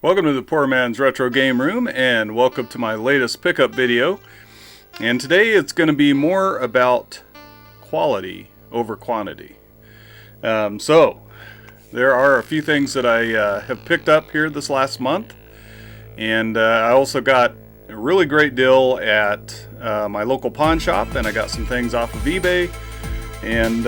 Welcome to the Poor Man's Retro Game Room, and welcome to my latest pickup video. And today it's going to be more about quality over quantity. So there are a few things that I have picked up here this last month, and I also got a really great deal at my local pawn shop, and I got some things off of eBay, and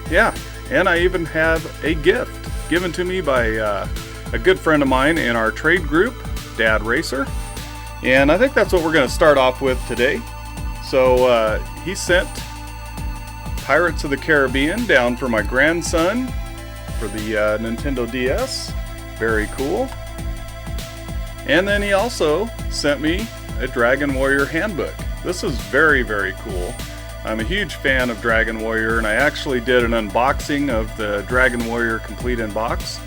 yeah, and I even have a gift given to me by a good friend of mine in our trade group, Dad Racer, and I think that's what we're going to start off with today. So he sent Pirates of the Caribbean down for my grandson for the Nintendo DS. Very cool. And then he also sent me a Dragon Warrior handbook. This is very, very cool. I'm a huge fan of Dragon Warrior, and I actually did an unboxing of the Dragon Warrior Complete in Box.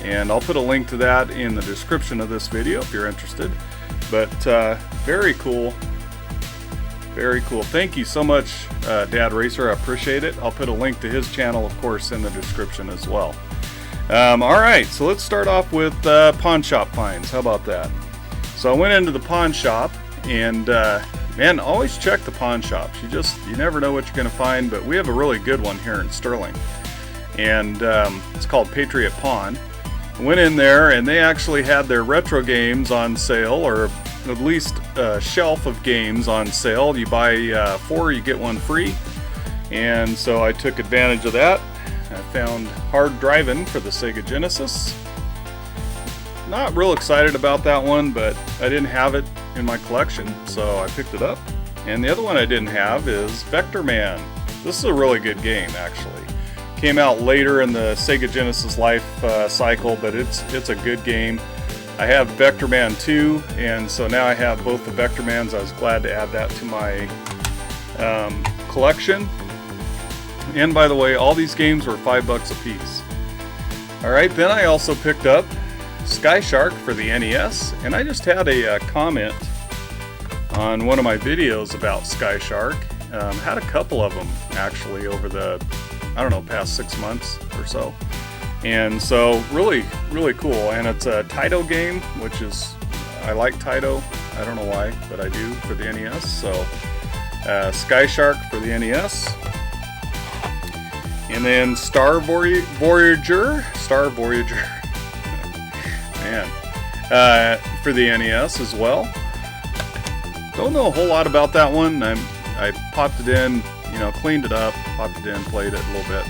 And I'll put a link to that in the description of this video if you're interested. But very cool. Very cool. Thank you so much, Dad Racer. I appreciate it. I'll put a link to his channel, of course, in the description as well. Alright, so let's start off with pawn shop finds. How about that? So I went into the pawn shop, and man, always check the pawn shops. You never know what you're going to find, but we have a really good one here in Sterling. And it's called Patriot Pawn. Went in there, and they actually had their retro games on sale, or at least a shelf of games on sale. You buy 4, you get 1 free. And so I took advantage of that. I found Hard Drivin' for the Sega Genesis. Not real excited about that one, but I didn't have it in my collection, so I picked it up. And the other one I didn't have is Vector Man. This is a really good game, actually. Came out later in the Sega Genesis life cycle, but it's a good game. I have Vector Man 2, and so now I have both the Vector Mans. I was glad to add that to my collection. And by the way, all these games were $5 a piece. Alright, then I also picked up Sky Shark for the NES, and I just had a comment on one of my videos about Sky Shark. Had a couple of them actually over the, I don't know, past 6 months or so. And so really, really cool. And it's a Taito game, which is, I like Taito. I don't know why, but I do for the NES. So Sky Shark for the NES. And then Star Voyager, man, for the NES as well. Don't know a whole lot about that one. I popped it in, cleaned it up, popped it in, played it a little bit.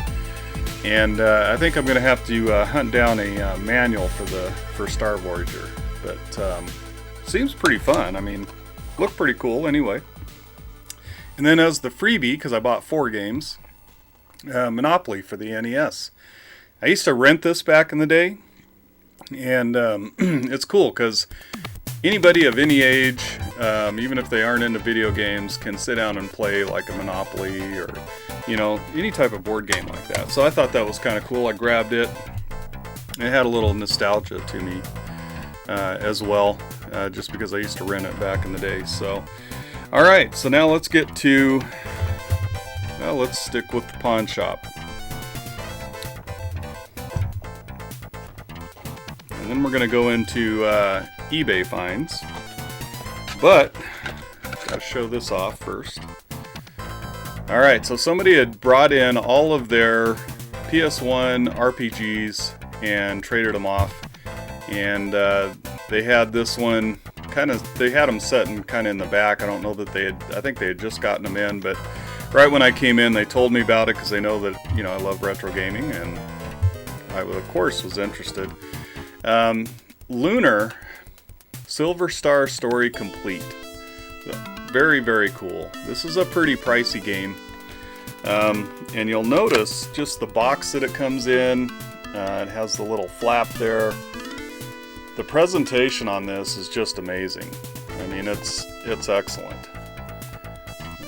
And I think I'm going to have to hunt down a manual for Star Voyager. But seems pretty fun. I mean, looked pretty cool anyway. And then as the freebie, because I bought 4 games, Monopoly for the NES. I used to rent this back in the day. And it's cool because anybody of any age, even if they aren't into video games, can sit down and play like a Monopoly or, any type of board game like that. So I thought that was kind of cool. I grabbed it. It had a little nostalgia to me as well, just because I used to rent it back in the day. So, all right. So now let's get to, well, let's stick with the pawn shop. And then we're going to go into eBay finds. But gotta show this off first. Alright, so somebody had brought in all of their PS1 RPGs and traded them off. And they had this one they had them set in the back. I don't know that I think they had just gotten them in, but right when I came in, they told me about it because they know that, I love retro gaming, and I, of course, was interested. Lunar, Silver Star Story Complete. Very, very cool. This is a pretty pricey game. And you'll notice just the box that it comes in. It has the little flap there. The presentation on this is just amazing. I mean, it's excellent.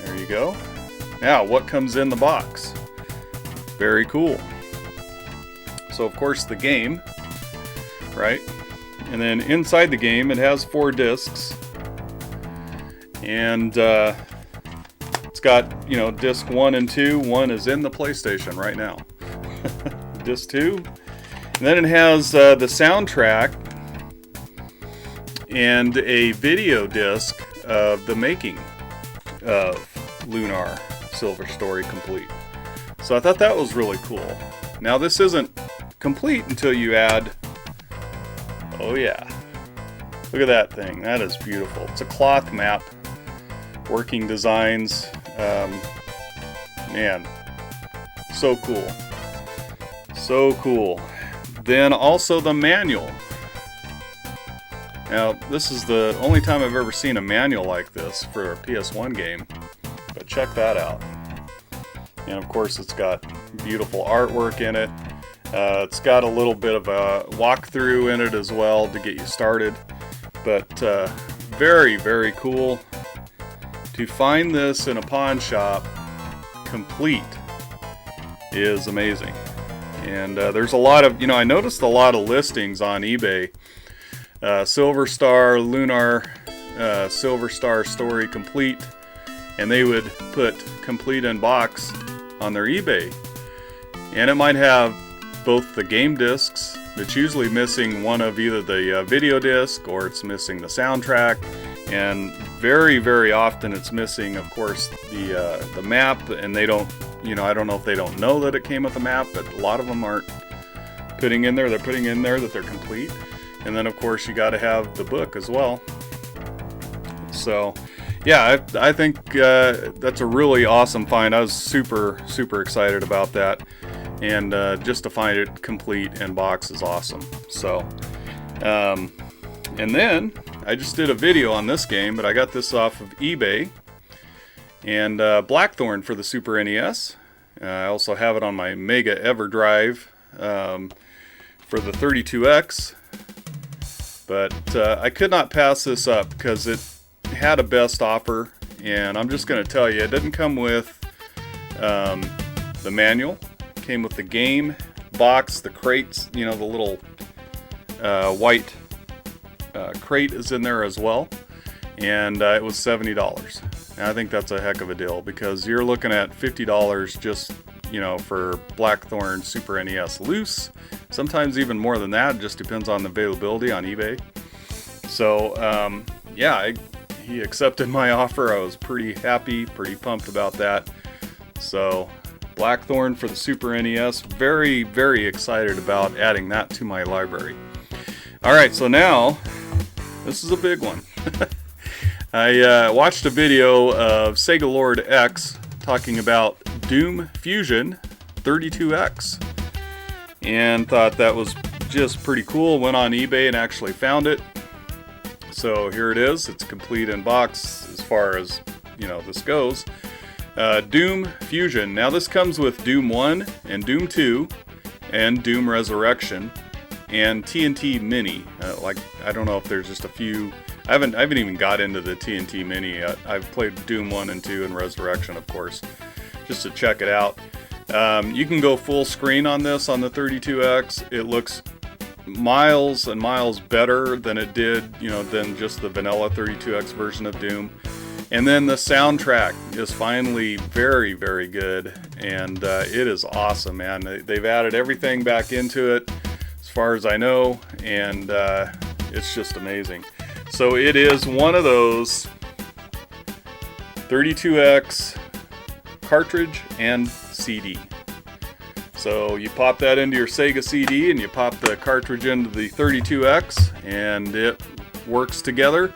There you go. Now, what comes in the box? Very cool. So, of course, the game, right? And then inside the game, it has 4 discs. And it's got, disc 1 and 2. 1 is in the PlayStation right now. Disc 2. And then it has the soundtrack and a video disc of the making of Lunar Silver Story Complete. So I thought that was really cool. Now this isn't complete until you add, oh yeah, look at that thing. That is beautiful. It's a cloth map, working designs. Man, so cool. So cool. Then also the manual. Now this is the only time I've ever seen a manual like this for a PS1 game, but check that out. And of course it's got beautiful artwork in it. It's got a little bit of a walkthrough in it as well to get you started, but very, very cool. To find this in a pawn shop complete is amazing. And there's a lot of, I noticed a lot of listings on eBay. Silver Star, Lunar, Silver Star Story Complete, and they would put complete in box on their eBay. And it might have both the game discs, it's usually missing one of either the video disc or it's missing the soundtrack, and very, very often it's missing, of course, the map, and they don't, I don't know if they don't know that it came with a map, but a lot of them aren't putting in there, they're putting in there that they're complete. And then of course you got to have the book as well. So yeah, I think that's a really awesome find. I was super, super excited about that. And just to find it complete in box is awesome. So, and then I just did a video on this game, but I got this off of eBay. And Blackthorn for the Super NES. I also have it on my Mega EverDrive for the 32X. But I could not pass this up because it had a best offer, and I'm just going to tell you, it didn't come with the manual. It came with the game box, the crates, the little white crate is in there as well, and it was $70. And I think that's a heck of a deal because you're looking at $50 just, for Blackthorn Super NES loose. Sometimes even more than that, it just depends on the availability on eBay. So, yeah, he accepted my offer. I was pretty happy, pretty pumped about that. So, Blackthorn for the Super NES, very, very excited about adding that to my library. Alright, so now, this is a big one. I watched a video of Sega Lord X talking about Doom Fusion 32X. And thought that was just pretty cool. Went on eBay and actually found it. So here it is. It's complete in box as far as this goes. Doom Fusion. Now this comes with Doom 1 and Doom 2 and Doom Resurrection and TNT Mini. I don't know if there's just a few. I haven't even got into the TNT Mini yet. I've played Doom 1 and 2 and Resurrection, of course, just to check it out. You can go full screen on this on the 32X. It looks miles and miles better than it did, than just the vanilla 32X version of Doom. And then the soundtrack is finally very, very good, and it is awesome, man. They've added everything back into it, as far as I know, and it's just amazing. So it is one of those 32X cartridge and CD. So you pop that into your Sega CD and you pop the cartridge into the 32X and it works together.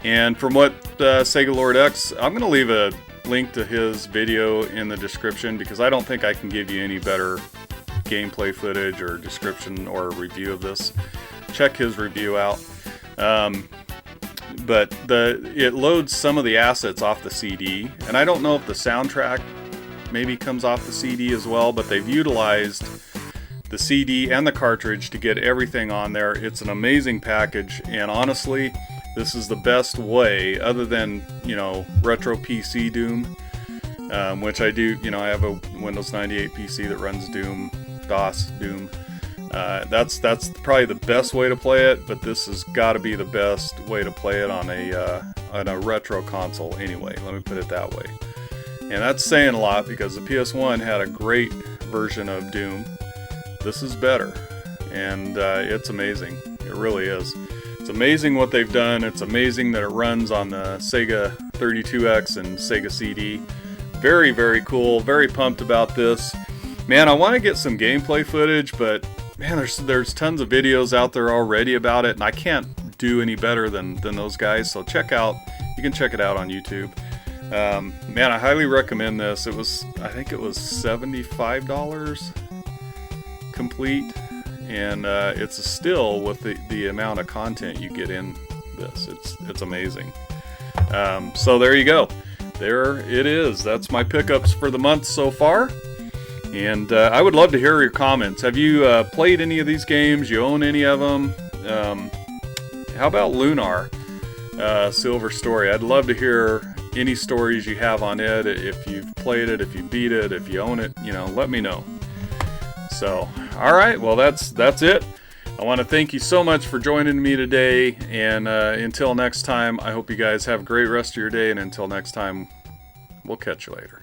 And from what Sega Lord X, I'm going to leave a link to his video in the description because I don't think I can give you any better gameplay footage or description or review of this. Check his review out. But it loads some of the assets off the CD, and I don't know if the soundtrack maybe comes off the CD as well, but they've utilized the CD and the cartridge to get everything on there. It's an amazing package, and honestly, this is the best way, other than, retro PC Doom, which I do, I have a Windows 98 PC that runs Doom, DOS Doom. That's probably the best way to play it, but this has got to be the best way to play it on a retro console anyway. Let me put it that way. And that's saying a lot because the PS1 had a great version of Doom. This is better, and it's amazing. It really is. It's amazing what they've done. It's amazing that it runs on the Sega 32X and Sega CD. Very, very cool. Very pumped about this. Man, I want to get some gameplay footage, but man, there's tons of videos out there already about it, and I can't do any better than those guys. So you can check it out on YouTube. Man, I highly recommend this. I think it was $75 complete, and it's a still with the amount of content you get in this. It's amazing. So there you go. There it is. That's my pickups for the month so far. And I would love to hear your comments. Have you played any of these games? You own any of them? How about Lunar, Silver Story? I'd love to hear any stories you have on it. If you've played it, if you beat it, if you own it, let me know. So, all right, well, that's it. I want to thank you so much for joining me today. And until next time, I hope you guys have a great rest of your day. And until next time, we'll catch you later.